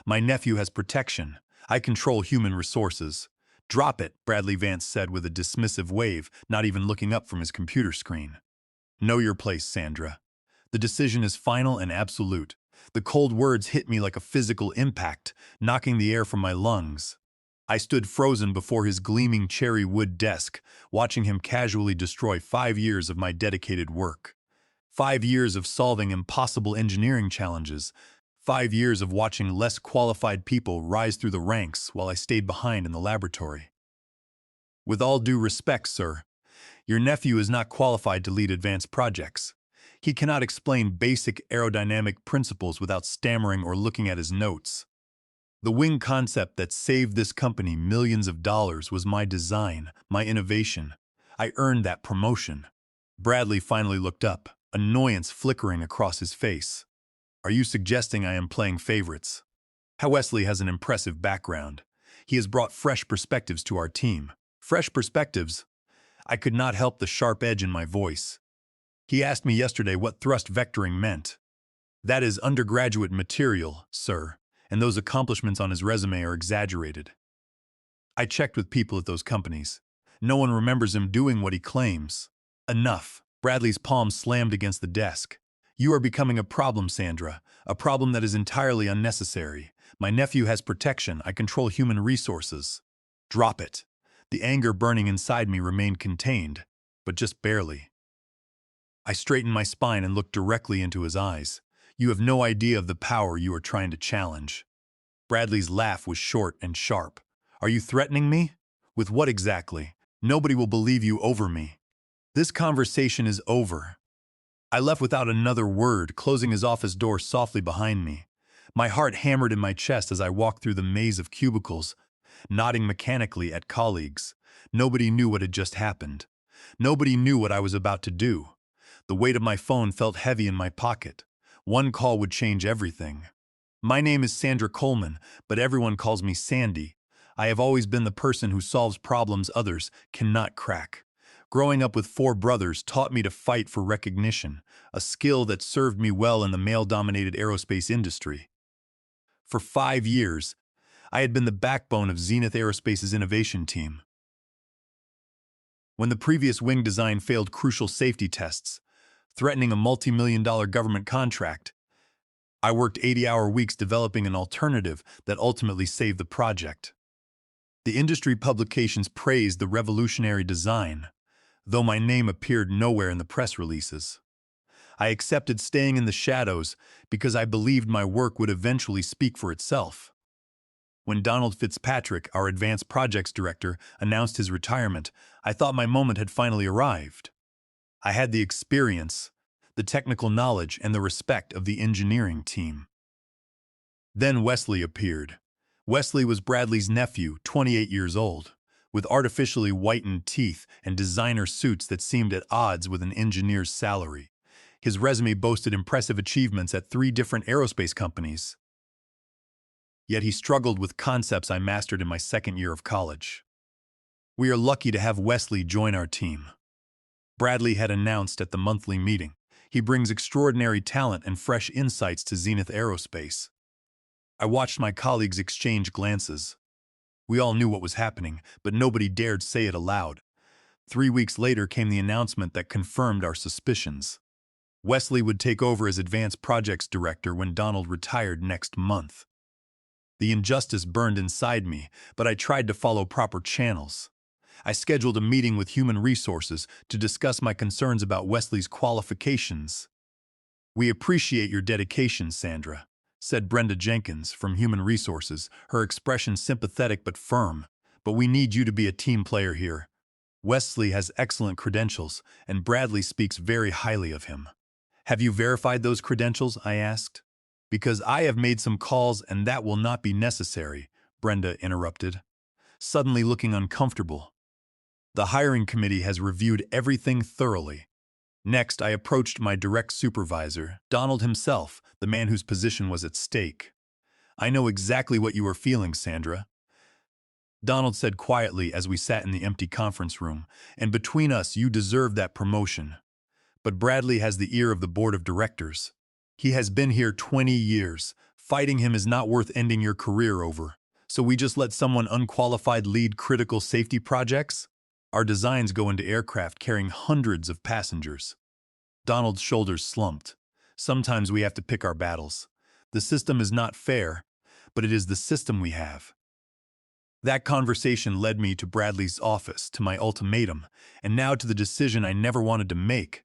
My nephew has protection. I control human resources. Drop it, Bradley Vance said with a dismissive wave, not even looking up from his computer screen. Know your place, Sandra. The decision is final and absolute. The cold words hit me like a physical impact, knocking the air from my lungs. I stood frozen before his gleaming cherry wood desk, watching him casually destroy 5 years of my dedicated work. 5 years of solving impossible engineering challenges. 5 years of watching less qualified people rise through the ranks while I stayed behind in the laboratory. With all due respect, sir, your nephew is not qualified to lead advanced projects. He cannot explain basic aerodynamic principles without stammering or looking at his notes. The wing concept that saved this company millions of dollars was my design, my innovation. I earned that promotion. Bradley finally looked up, annoyance flickering across his face. Are you suggesting I am playing favorites? Wesley has an impressive background. He has brought fresh perspectives to our team. Fresh perspectives? I could not help the sharp edge in my voice. He asked me yesterday what thrust vectoring meant. That is undergraduate material, sir, and those accomplishments on his resume are exaggerated. I checked with people at those companies. No one remembers him doing what he claims. Enough. Bradley's palm slammed against the desk. You are becoming a problem, Sandra, a problem that is entirely unnecessary. My nephew has protection. I control human resources. Drop it. The anger burning inside me remained contained, but just barely. I straightened my spine and looked directly into his eyes. You have no idea of the power you are trying to challenge. Bradley's laugh was short and sharp. Are you threatening me? With what exactly? Nobody will believe you over me. This conversation is over. I left without another word, closing his office door softly behind me. My heart hammered in my chest as I walked through the maze of cubicles, nodding mechanically at colleagues. Nobody knew what had just happened. Nobody knew what I was about to do. The weight of my phone felt heavy in my pocket. One call would change everything. My name is Sandra Coleman, but everyone calls me Sandy. I have always been the person who solves problems others cannot crack. Growing up with 4 brothers taught me to fight for recognition, a skill that served me well in the male-dominated aerospace industry. For 5 years, I had been the backbone of Zenith Aerospace's innovation team. When the previous wing design failed crucial safety tests, threatening a multi-million-dollar government contract, I worked 80-hour weeks developing an alternative that ultimately saved the project. The industry publications praised the revolutionary design, though my name appeared nowhere in the press releases. I accepted staying in the shadows because I believed my work would eventually speak for itself. When Donald Fitzpatrick, our advanced projects director, announced his retirement, I thought my moment had finally arrived. I had the experience, the technical knowledge, and the respect of the engineering team. Then Wesley appeared. Wesley was Bradley's nephew, 28 years old, with artificially whitened teeth and designer suits that seemed at odds with an engineer's salary. His resume boasted impressive achievements at 3 different aerospace companies. Yet he struggled with concepts I mastered in my second year of college. We are lucky to have Wesley join our team. Bradley had announced at the monthly meeting. He brings extraordinary talent and fresh insights to Zenith Aerospace. I watched my colleagues exchange glances. We all knew what was happening, but nobody dared say it aloud. 3 weeks later came the announcement that confirmed our suspicions. Wesley would take over as Advanced Projects Director when Donald retired next month. The injustice burned inside me, but I tried to follow proper channels. I scheduled a meeting with Human Resources to discuss my concerns about Wesley's qualifications. We appreciate your dedication, Sandra, said Brenda Jenkins from Human Resources, her expression sympathetic but firm. But we need you to be a team player here. Wesley has excellent credentials, and Bradley speaks very highly of him. Have you verified those credentials? I asked. Because I have made some calls and that will not be necessary, Brenda interrupted, suddenly looking uncomfortable. The hiring committee has reviewed everything thoroughly. Next, I approached my direct supervisor, Donald himself, the man whose position was at stake. I know exactly what you are feeling, Sandra, Donald said quietly as we sat in the empty conference room, and between us, you deserve that promotion. But Bradley has the ear of the board of directors. He has been here 20 years, Fighting him is not worth ending your career over. So we just let someone unqualified lead critical safety projects? Our designs go into aircraft carrying hundreds of passengers. Donald's shoulders slumped. Sometimes we have to pick our battles. The system is not fair, but it is the system we have. That conversation led me to Bradley's office, to my ultimatum, and now to the decision I never wanted to make.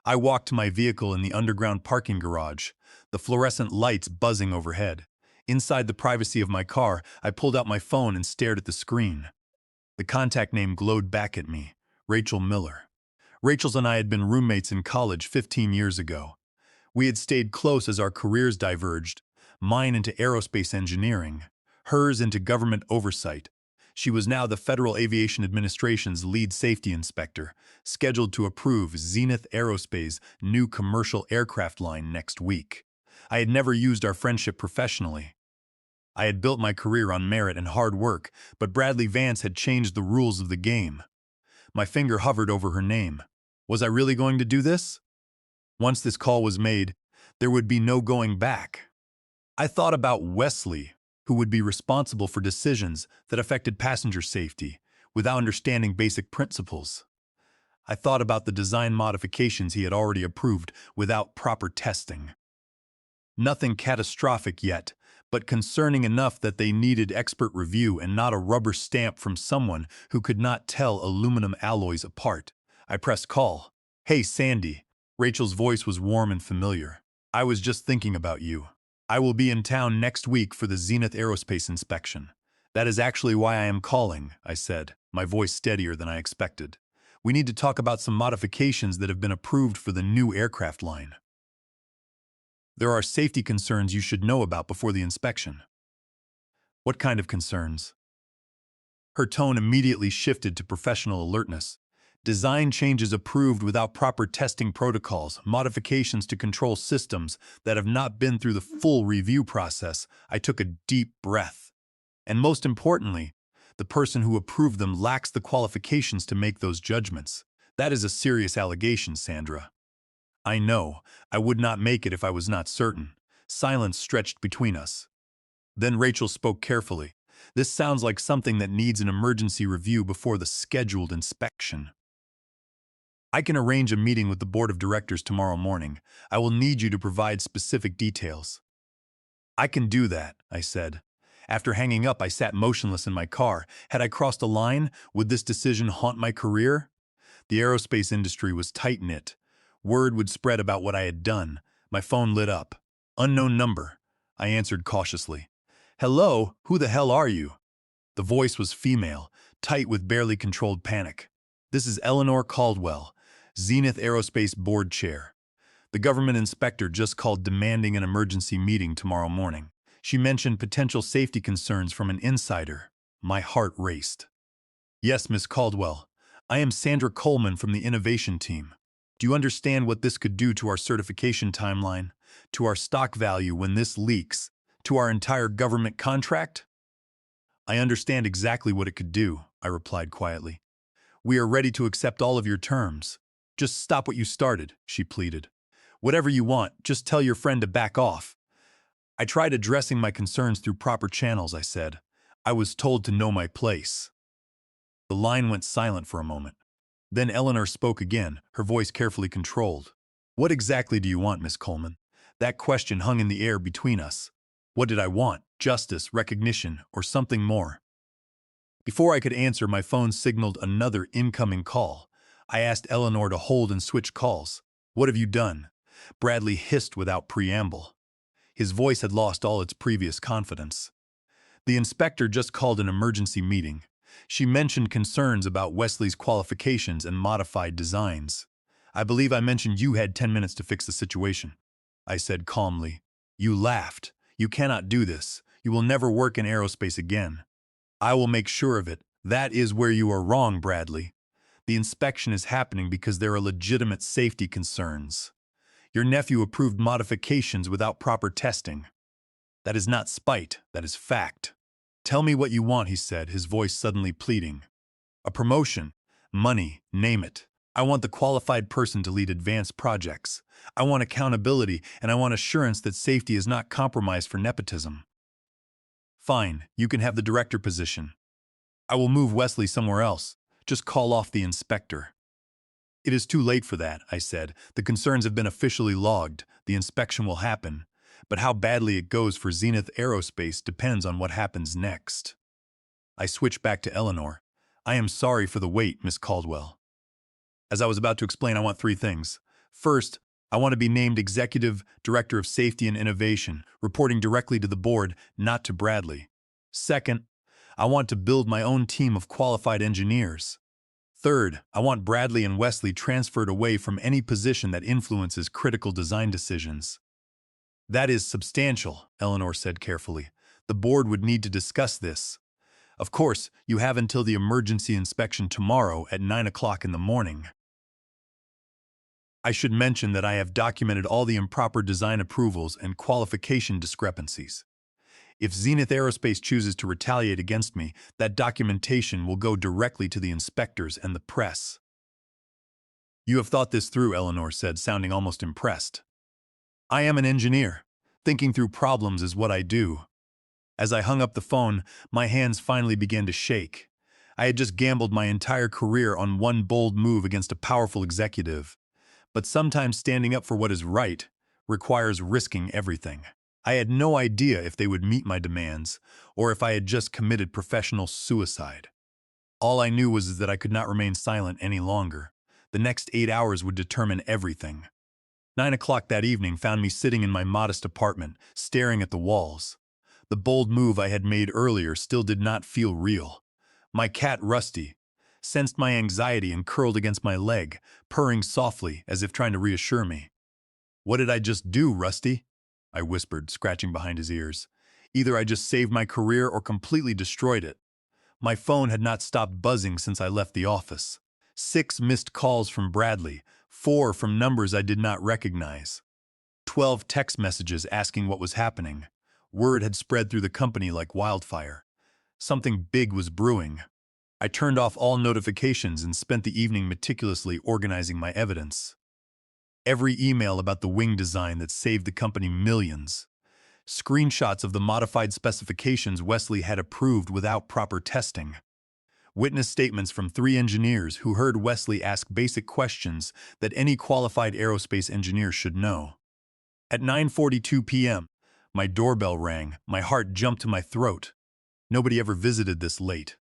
I walked to my vehicle in the underground parking garage, the fluorescent lights buzzing overhead. Inside the privacy of my car, I pulled out my phone and stared at the screen. The contact name glowed back at me, Rachel Miller. Rachel's and I had been roommates in college 15 years ago. We had stayed close as our careers diverged, mine into aerospace engineering, hers into government oversight. She was now the Federal Aviation Administration's lead safety inspector, scheduled to approve Zenith Aerospace's new commercial aircraft line next week. I had never used our friendship professionally. I had built my career on merit and hard work, but Bradley Vance had changed the rules of the game. My finger hovered over her name. Was I really going to do this? Once this call was made, there would be no going back. I thought about Wesley, who would be responsible for decisions that affected passenger safety without understanding basic principles. I thought about the design modifications he had already approved without proper testing. Nothing catastrophic yet, but concerning enough that they needed expert review and not a rubber stamp from someone who could not tell aluminum alloys apart. I pressed call. "Hey, Sandy." Rachel's voice was warm and familiar. "I was just thinking about you. I will be in town next week for the Zenith Aerospace inspection. That is actually why I am calling," I said, my voice steadier than I expected. "We need to talk about some modifications that have been approved for the new aircraft line. There are safety concerns you should know about before the inspection." "What kind of concerns?" Her tone immediately shifted to professional alertness. "Design changes approved without proper testing protocols, modifications to control systems that have not been through the full review process." I took a deep breath. "And most importantly, the person who approved them lacks the qualifications to make those judgments. That is a serious allegation, Sandra." "I know. I would not make it if I was not certain." Silence stretched between us. Then Rachel spoke carefully. "This sounds like something that needs an emergency review before the scheduled inspection. I can arrange a meeting with the board of directors tomorrow morning. I will need you to provide specific details." "I can do that," I said. After hanging up, I sat motionless in my car. Had I crossed a line? Would this decision haunt my career? The aerospace industry was tight-knit. Word would spread about what I had done. My phone lit up. "Unknown number." I answered cautiously. "Hello, who the hell are you?" The voice was female, tight with barely controlled panic. "This is Eleanor Caldwell, Zenith Aerospace Board Chair. The government inspector just called demanding an emergency meeting tomorrow morning. She mentioned potential safety concerns from an insider." My heart raced. "Yes, Miss Caldwell. I am Sandra Coleman from the innovation team. Do you understand what this could do to our certification timeline, to our stock value when this leaks, to our entire government contract?" "I understand exactly what it could do," I replied quietly. "We are ready to accept all of your terms." "Just stop what you started," she pleaded. "Whatever you want, just tell your friend to back off." "I tried addressing my concerns through proper channels," I said. "I was told to know my place." The line went silent for a moment. Then Eleanor spoke again, her voice carefully controlled. "What exactly do you want, Miss Coleman?" That question hung in the air between us. What did I want? Justice, recognition, or something more? Before I could answer, my phone signaled another incoming call. I asked Eleanor to hold and switch calls. "What have you done?" Bradley hissed without preamble. His voice had lost all its previous confidence. "The inspector just called an emergency meeting. She mentioned concerns about Wesley's qualifications and modified designs. I believe I mentioned you had 10 minutes to fix the situation," I said calmly. "You laughed. You cannot do this. You will never work in aerospace again." "I will make sure of it." "That is where you are wrong, Bradley. The inspection is happening because there are legitimate safety concerns. Your nephew approved modifications without proper testing. That is not spite, that is fact." "Tell me what you want," he said, his voice suddenly pleading. "A promotion, money, name it. I want the qualified person to lead advanced projects. I want accountability, and I want assurance that safety is not compromised for nepotism. Fine, you can have the director position. I will move Wesley somewhere else. Just call off the inspector. It is too late for that, I said. The concerns have been officially logged. The inspection will happen. But how badly it goes for Zenith Aerospace depends on what happens next. I switched back to Eleanor. I am sorry for the wait, Miss Caldwell. As I was about to explain, I want three things. First, I want to be named Executive Director of Safety and Innovation, reporting directly to the board, not to Bradley. Second, I want to build my own team of qualified engineers. Third, I want Bradley and Wesley transferred away from any position that influences critical design decisions. That is substantial, Eleanor said carefully. The board would need to discuss this. Of course, you have until the emergency inspection tomorrow at 9 o'clock in the morning. I should mention that I have documented all the improper design approvals and qualification discrepancies. If Zenith Aerospace chooses to retaliate against me, that documentation will go directly to the inspectors and the press. You have thought this through, Eleanor said, sounding almost impressed. I am an engineer. Thinking through problems is what I do. As I hung up the phone, my hands finally began to shake. I had just gambled my entire career on one bold move against a powerful executive. But sometimes standing up for what is right requires risking everything. I had no idea if they would meet my demands, or if I had just committed professional suicide. All I knew was that I could not remain silent any longer. The next 8 hours would determine everything. 9 o'clock that evening found me sitting in my modest apartment, staring at the walls. The bold move I had made earlier still did not feel real. My cat, Rusty, sensed my anxiety and curled against my leg, purring softly as if trying to reassure me. "What did I just do, Rusty?" I whispered, scratching behind his ears. Either I just saved my career or completely destroyed it. My phone had not stopped buzzing since I left the office. 6 missed calls from Bradley, 4 from numbers I did not recognize. 12 text messages asking what was happening. Word had spread through the company like wildfire. Something big was brewing. I turned off all notifications and spent the evening meticulously organizing my evidence. Every email about the wing design that saved the company millions. Screenshots of the modified specifications Wesley had approved without proper testing. Witness statements from 3 engineers who heard Wesley ask basic questions that any qualified aerospace engineer should know. At 9:42 p.m., my doorbell rang. My heart jumped to my throat. Nobody ever visited this late.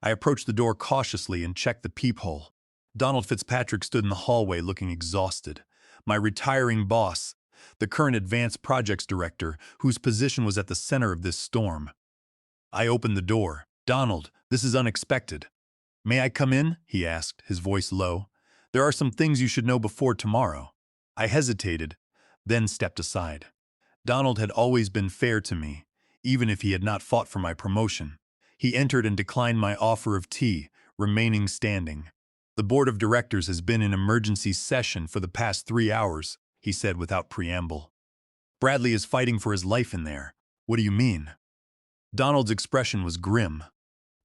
I approached the door cautiously and checked the peephole. Donald Fitzpatrick stood in the hallway looking exhausted. My retiring boss, the current advanced projects director, whose position was at the center of this storm. I opened the door. "Donald, this is unexpected." "May I come in?" he asked, his voice low. "There are some things you should know before tomorrow." I hesitated, then stepped aside. Donald had always been fair to me, even if he had not fought for my promotion. He entered and declined my offer of tea, remaining standing. "The board of directors has been in emergency session for the past 3 hours, he said without preamble. "Bradley is fighting for his life in there." "What do you mean?" Donald's expression was grim.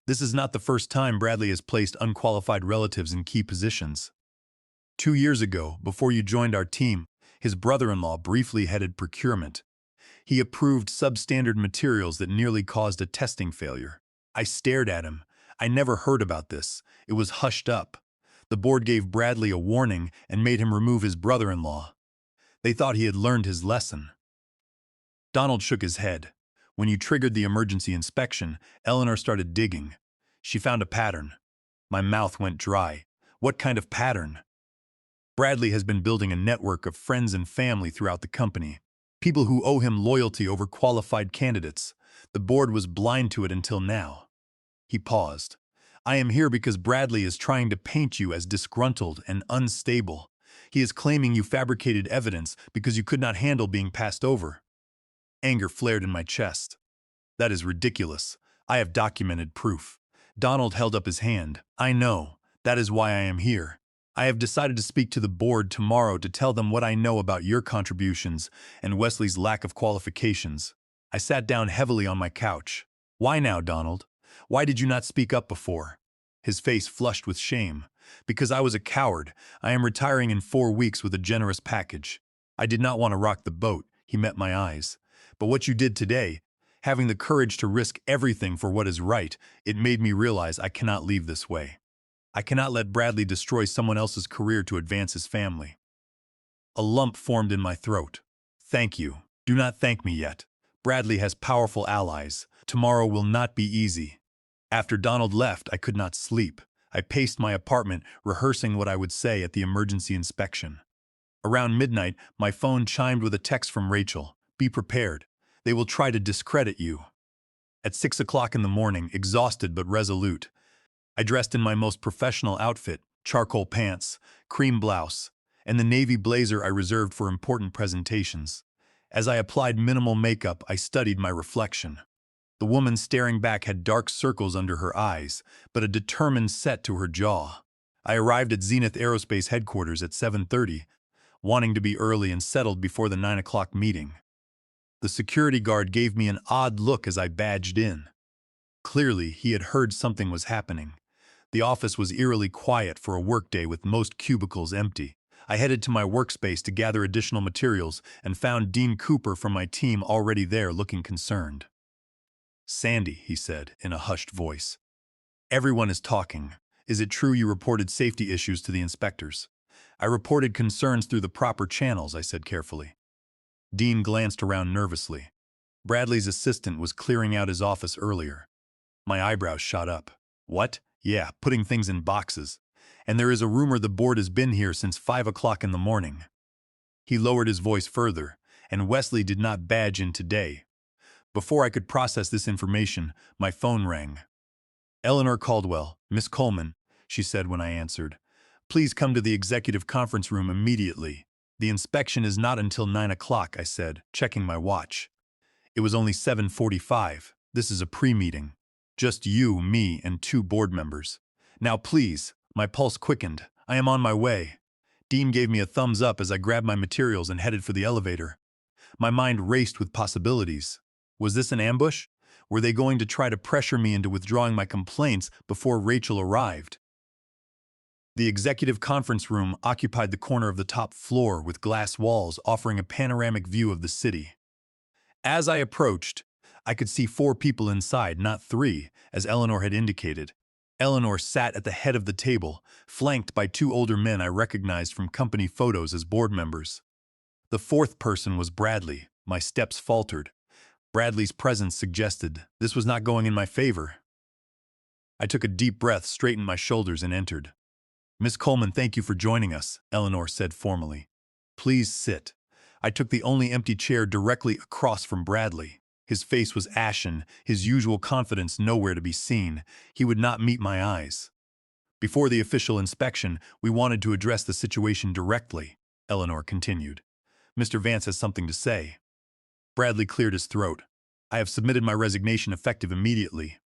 "This is not the first time Bradley has placed unqualified relatives in key positions. 2 years ago, before you joined our team, his brother-in-law briefly headed procurement. He approved substandard materials that nearly caused a testing failure. I stared at him. I never heard about this. It was hushed up. The board gave Bradley a warning and made him remove his brother-in-law. They thought he had learned his lesson." Donald shook his head. "When you triggered the emergency inspection, Eleanor started digging. She found a pattern." My mouth went dry. "What kind of pattern?" "Bradley has been building a network of friends and family throughout the company. People who owe him loyalty over qualified candidates. The board was blind to it until now." He paused. "I am here because Bradley is trying to paint you as disgruntled and unstable. He is claiming you fabricated evidence because you could not handle being passed over." Anger flared in my chest. "That is ridiculous. I have documented proof." Donald held up his hand. "I know. That is why I am here. I have decided to speak to the board tomorrow to tell them what I know about your contributions and Wesley's lack of qualifications." I sat down heavily on my couch. "Why now, Donald? Why did you not speak up before?" His face flushed with shame. Because I was a coward, I am retiring in 4 weeks with a generous package. I did not want to rock the boat, he met my eyes. But what you did today, having the courage to risk everything for what is right, it made me realize I cannot leave this way. I cannot let Bradley destroy someone else's career to advance his family. A lump formed in my throat. Thank you. Do not thank me yet. Bradley has powerful allies. Tomorrow will not be easy. After Donald left, I could not sleep. I paced my apartment, rehearsing what I would say at the emergency inspection. Around midnight, my phone chimed with a text from Rachel. Be prepared. They will try to discredit you. At 6 o'clock in the morning, exhausted but resolute, I dressed in my most professional outfit, charcoal pants, cream blouse, and the navy blazer I reserved for important presentations. As I applied minimal makeup, I studied my reflection. The woman staring back had dark circles under her eyes, but a determined set to her jaw. I arrived at Zenith Aerospace headquarters at 7:30, wanting to be early and settled before the 9 o'clock meeting. The security guard gave me an odd look as I badged in. Clearly, he had heard something was happening. The office was eerily quiet for a workday with most cubicles empty. I headed to my workspace to gather additional materials and found Dean Cooper from my team already there looking concerned. Sandy, he said in a hushed voice. Everyone is talking. Is it true you reported safety issues to the inspectors? I reported concerns through the proper channels, I said carefully. Dean glanced around nervously. Bradley's assistant was clearing out his office earlier. My eyebrows shot up. What? Yeah, putting things in boxes. And there is a rumor the board has been here since 5 o'clock in the morning. He lowered his voice further, and Wesley did not badge in today. Before I could process this information, my phone rang. Eleanor Caldwell, Miss Coleman, she said when I answered. Please come to the executive conference room immediately. The inspection is not until 9 o'clock, I said, checking my watch. It was only 7:45. This is a pre-meeting. Just you, me, and 2 board members. Now please, my pulse quickened. I am on my way. Dean gave me a thumbs up as I grabbed my materials and headed for the elevator. My mind raced with possibilities. Was this an ambush? Were they going to try to pressure me into withdrawing my complaints before Rachel arrived? The executive conference room occupied the corner of the top floor with glass walls offering a panoramic view of the city. As I approached, I could see 4 people inside, not 3, as Eleanor had indicated. Eleanor sat at the head of the table, flanked by 2 older men I recognized from company photos as board members. The 4th person was Bradley. My steps faltered. Bradley's presence suggested this was not going in my favor. I took a deep breath, straightened my shoulders, and entered. Miss Coleman, thank you for joining us, Eleanor said formally. Please sit. I took the only empty chair directly across from Bradley. His face was ashen, his usual confidence nowhere to be seen. He would not meet my eyes. Before the official inspection, we wanted to address the situation directly, Eleanor continued. Mr. Vance has something to say. Bradley cleared his throat. I have submitted my resignation effective immediately.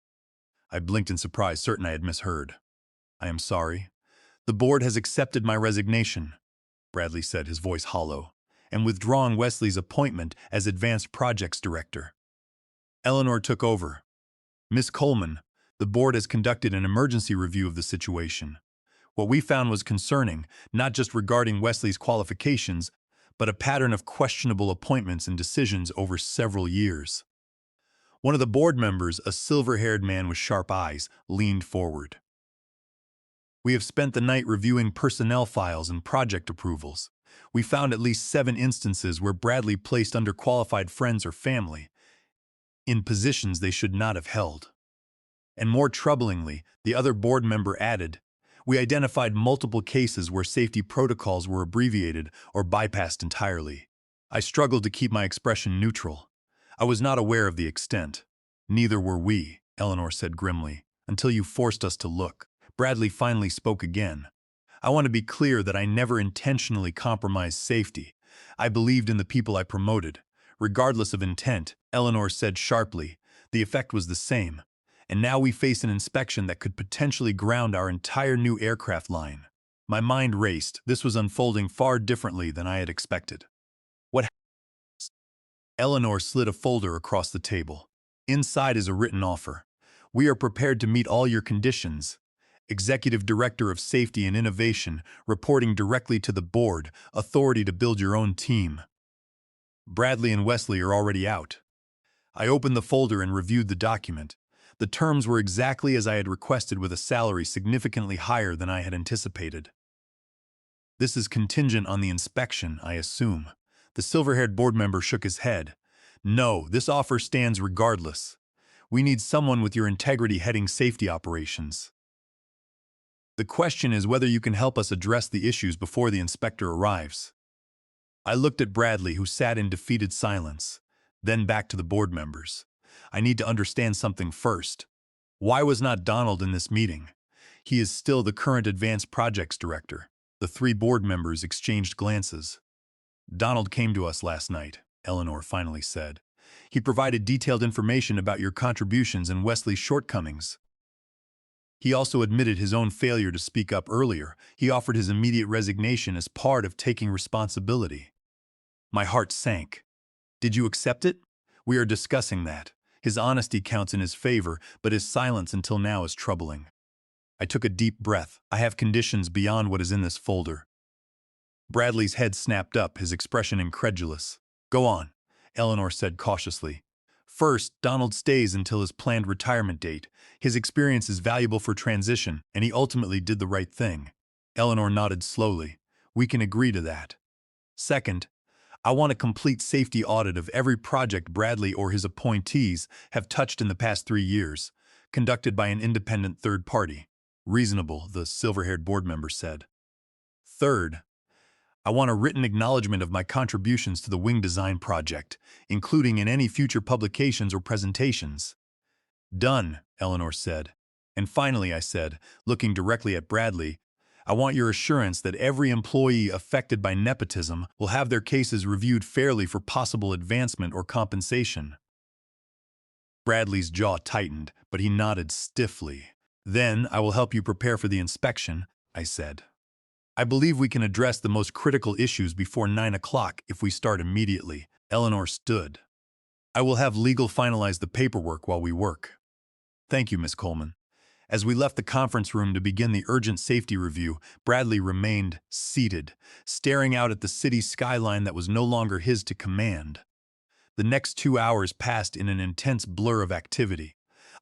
I blinked in surprise, certain I had misheard. I am sorry. The board has accepted my resignation, Bradley said, his voice hollow, and withdrawing Wesley's appointment as Advanced Projects Director. Eleanor took over. Miss Coleman, the board has conducted an emergency review of the situation. What we found was concerning, not just regarding Wesley's qualifications, but a pattern of questionable appointments and decisions over several years. One of the board members, a silver-haired man with sharp eyes, leaned forward. We have spent the night reviewing personnel files and project approvals. We found at least 7 instances where Bradley placed underqualified friends or family in positions they should not have held. And more troublingly, the other board member added, we identified multiple cases where safety protocols were abbreviated or bypassed entirely. I struggled to keep my expression neutral. I was not aware of the extent. Neither were we, Eleanor said grimly, until you forced us to look. Bradley finally spoke again. I want to be clear that I never intentionally compromised safety. I believed in the people I promoted. Regardless of intent, Eleanor said sharply, the effect was the same. And now we face an inspection that could potentially ground our entire new aircraft line. My mind raced. This was unfolding far differently than I had expected. What happened? Eleanor slid a folder across the table. Inside is a written offer. We are prepared to meet all your conditions. Executive Director of Safety and Innovation, reporting directly to the board, authority to build your own team. Bradley and Wesley are already out. I opened the folder and reviewed the document. The terms were exactly as I had requested, with a salary significantly higher than I had anticipated. This is contingent on the inspection, I assume. The silver-haired board member shook his head. No, this offer stands regardless. We need someone with your integrity heading safety operations. The question is whether you can help us address the issues before the inspector arrives. I looked at Bradley, who sat in defeated silence, then back to the board members. I need to understand something first. Why was not Donald in this meeting? He is still the current Advanced Projects Director. The three board members exchanged glances. Donald came to us last night, Eleanor finally said. He provided detailed information about your contributions and Wesley's shortcomings. He also admitted his own failure to speak up earlier. He offered his immediate resignation as part of taking responsibility. My heart sank. Did you accept it? We are discussing that. His honesty counts in his favor, but his silence until now is troubling. I took a deep breath. I have conditions beyond what is in this folder. Bradley's head snapped up, his expression incredulous. Go on, Eleanor said cautiously. First, Donald stays until his planned retirement date. His experience is valuable for transition, and he ultimately did the right thing. Eleanor nodded slowly. We can agree to that. Second, I want a complete safety audit of every project Bradley or his appointees have touched in the past 3 years, conducted by an independent third party. Reasonable, the silver-haired board member said. Third, I want a written acknowledgement of my contributions to the wing design project, including in any future publications or presentations. Done, Eleanor said. And finally, I said, looking directly at Bradley, I want your assurance that every employee affected by nepotism will have their cases reviewed fairly for possible advancement or compensation. Bradley's jaw tightened, but he nodded stiffly. Then I will help you prepare for the inspection, I said. I believe we can address the most critical issues before 9 o'clock if we start immediately. Eleanor stood. I will have legal finalize the paperwork while we work. Thank you, Miss Coleman. As we left the conference room to begin the urgent safety review, Bradley remained seated, staring out at the city skyline that was no longer his to command. The next 2 hours passed in an intense blur of activity.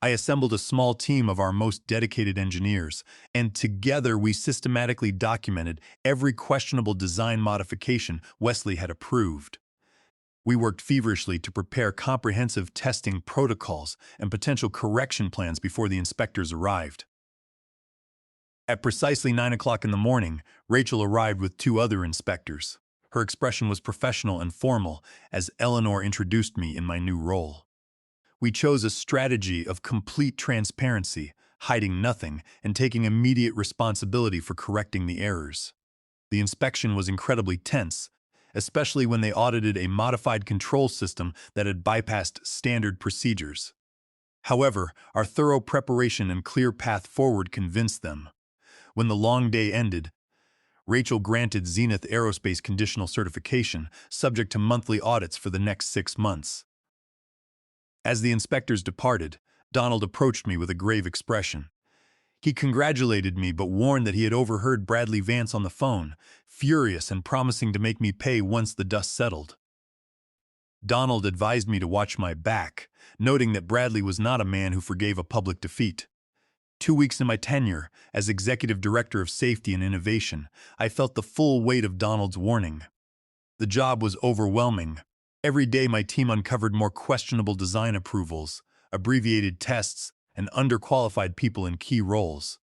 I assembled a small team of our most dedicated engineers, and together we systematically documented every questionable design modification Wesley had approved. We worked feverishly to prepare comprehensive testing protocols and potential correction plans before the inspectors arrived. At precisely 9 o'clock in the morning, Rachel arrived with 2 other inspectors. Her expression was professional and formal as Eleanor introduced me in my new role. We chose a strategy of complete transparency, hiding nothing, and taking immediate responsibility for correcting the errors. The inspection was incredibly tense, especially when they audited a modified control system that had bypassed standard procedures. However, our thorough preparation and clear path forward convinced them. When the long day ended, Rachel granted Zenith Aerospace conditional certification, subject to monthly audits for the next 6 months. As the inspectors departed, Donald approached me with a grave expression. He congratulated me but warned that he had overheard Bradley Vance on the phone, furious and promising to make me pay once the dust settled. Donald advised me to watch my back, noting that Bradley was not a man who forgave a public defeat. 2 weeks in my tenure as Executive Director of Safety and Innovation, I felt the full weight of Donald's warning. The job was overwhelming. Every day my team uncovered more questionable design approvals, abbreviated tests, and underqualified people in key roles.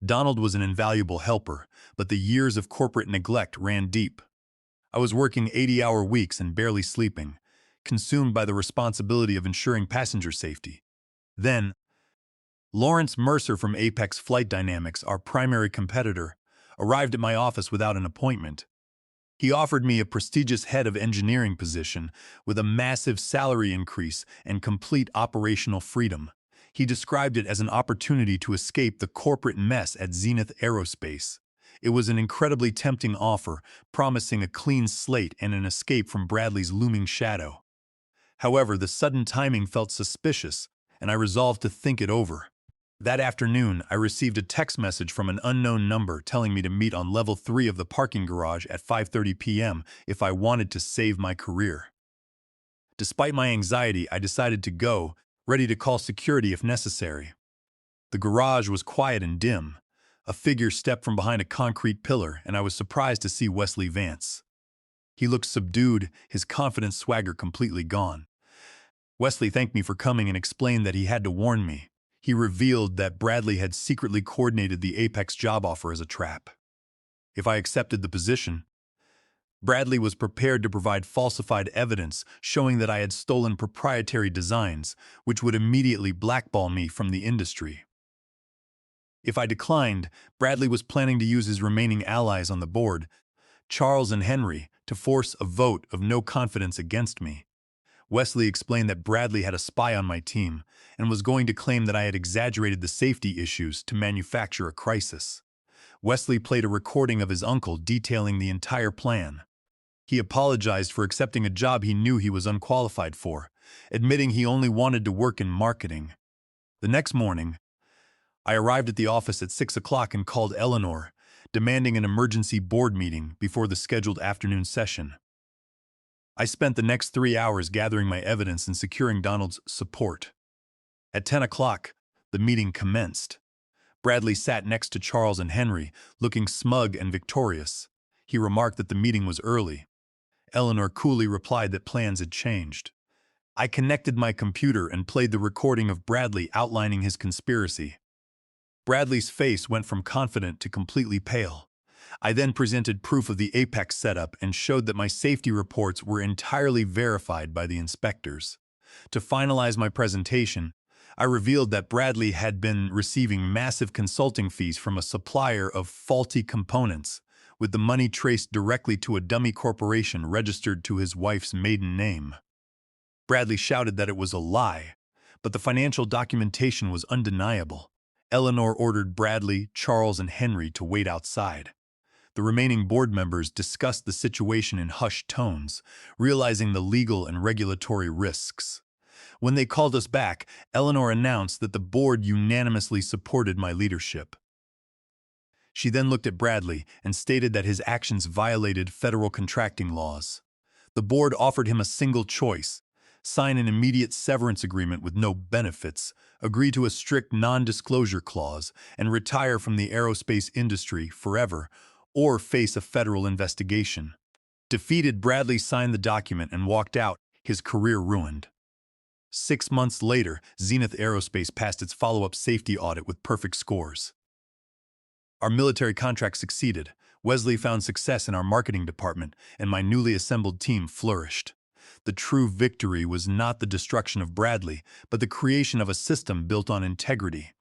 Donald was an invaluable helper, but the years of corporate neglect ran deep. I was working 80-hour weeks and barely sleeping, consumed by the responsibility of ensuring passenger safety. Then, Lawrence Mercer from Apex Flight Dynamics, our primary competitor, arrived at my office without an appointment. He offered me a prestigious head of engineering position with a massive salary increase and complete operational freedom. He described it as an opportunity to escape the corporate mess at Zenith Aerospace. It was an incredibly tempting offer, promising a clean slate and an escape from Bradley's looming shadow. However, the sudden timing felt suspicious, and I resolved to think it over. That afternoon, I received a text message from an unknown number telling me to meet on level 3 of the parking garage at 5:30 p.m. if I wanted to save my career. Despite my anxiety, I decided to go, ready to call security if necessary. The garage was quiet and dim. A figure stepped from behind a concrete pillar, and I was surprised to see Wesley Vance. He looked subdued, his confident swagger completely gone. Wesley thanked me for coming and explained that he had to warn me. He revealed that Bradley had secretly coordinated the Apex job offer as a trap. If I accepted the position, Bradley was prepared to provide falsified evidence showing that I had stolen proprietary designs, which would immediately blackball me from the industry. If I declined, Bradley was planning to use his remaining allies on the board, Charles and Henry, to force a vote of no confidence against me. Wesley explained that Bradley had a spy on my team and was going to claim that I had exaggerated the safety issues to manufacture a crisis. Wesley played a recording of his uncle detailing the entire plan. He apologized for accepting a job he knew he was unqualified for, admitting he only wanted to work in marketing. The next morning, I arrived at the office at 6 o'clock and called Eleanor, demanding an emergency board meeting before the scheduled afternoon session. I spent the next 3 hours gathering my evidence and securing Donald's support. At 10 o'clock, the meeting commenced. Bradley sat next to Charles and Henry, looking smug and victorious. He remarked that the meeting was early. Eleanor coolly replied that plans had changed. I connected my computer and played the recording of Bradley outlining his conspiracy. Bradley's face went from confident to completely pale. I then presented proof of the Apex setup and showed that my safety reports were entirely verified by the inspectors. To finalize my presentation, I revealed that Bradley had been receiving massive consulting fees from a supplier of faulty components, with the money traced directly to a dummy corporation registered to his wife's maiden name. Bradley shouted that it was a lie, but the financial documentation was undeniable. Eleanor ordered Bradley, Charles, and Henry to wait outside. The remaining board members discussed the situation in hushed tones, realizing the legal and regulatory risks. When they called us back, Eleanor announced that the board unanimously supported my leadership. She then looked at Bradley and stated that his actions violated federal contracting laws. The board offered him a single choice: sign an immediate severance agreement with no benefits, agree to a strict non-disclosure clause, and retire from the aerospace industry forever, or face a federal investigation. Defeated, Bradley signed the document and walked out, his career ruined. 6 months later, Zenith Aerospace passed its follow-up safety audit with perfect scores. Our military contract succeeded. Wesley found success in our marketing department, and my newly assembled team flourished. The true victory was not the destruction of Bradley, but the creation of a system built on integrity,